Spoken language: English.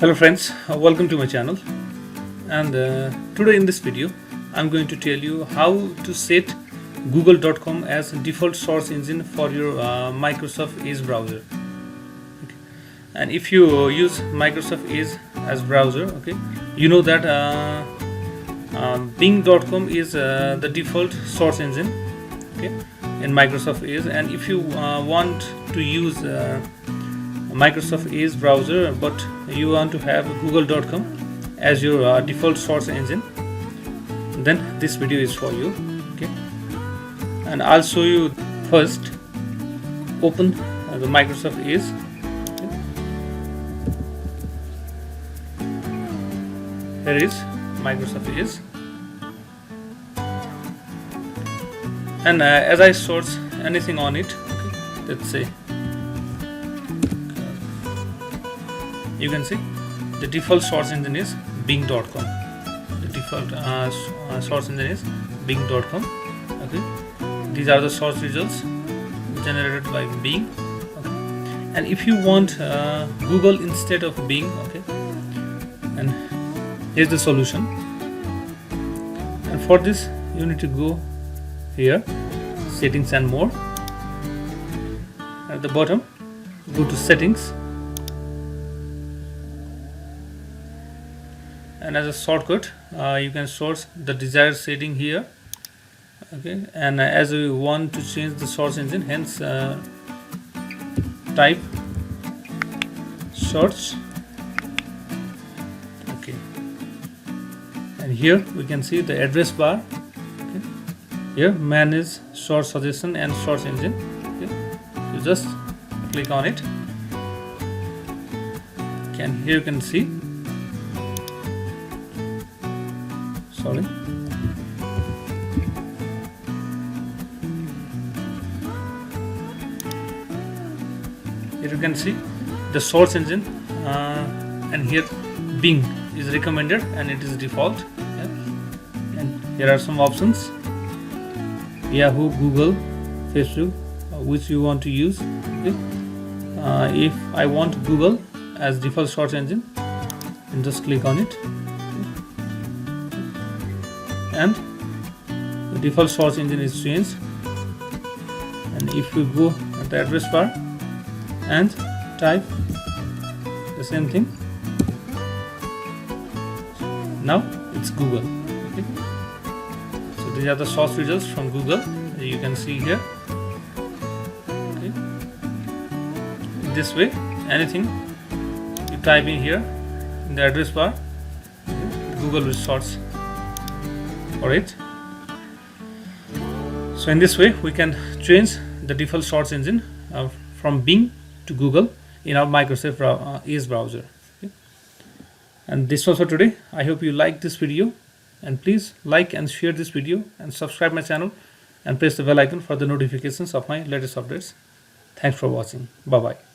Hello friends, welcome to my channel. And today in this video I'm going to tell you how to set google.com as default source engine for your Microsoft Edge browser. Okay. And if you use Microsoft Edge as browser, okay, you know that bing.com is the default source engine, okay, in Microsoft Edge. And if you want to use Microsoft Edge browser but you want to have google.com as your default source engine, then this video is for you. Okay, and I'll show you. First, open the Microsoft Edge. Okay. Here is Microsoft Edge, and as I search anything on it, okay, let's say, you can see the default source engine is bing.com. The default source engine is bing.com. Okay, these are the source results generated by Bing. Okay. And if you want Google instead of Bing, okay, and here's the solution. And for this you need to go here, settings and more. At the bottom, go to settings, and as a shortcut you can source the desired setting here. Okay, and as we want to change the source engine, hence type search. Okay, and here we can see the address bar. Okay, here manage source suggestion and source engine. Okay, you just click on it, here you can see, sorry, here you can see the source engine, and here Bing is recommended and it is default. Yeah. And here are some options: Yahoo, Google, Facebook, which you want to use. Okay. If I want Google as default source engine, then just click on it, and the default source engine is changed. And if you go at the address bar and type the same thing, now it's Google. Okay. So these are the source results from Google, you can see here. Okay. In this way, anything you type in here in the address bar, okay, Google will search for it. So in this way we can change the default search engine from Bing to Google in our Microsoft Edge browser. Okay. And this was for today. I hope you liked this video, and please like and share this video and subscribe my channel and press the bell icon for the notifications of my latest updates. Thanks for watching. Bye bye.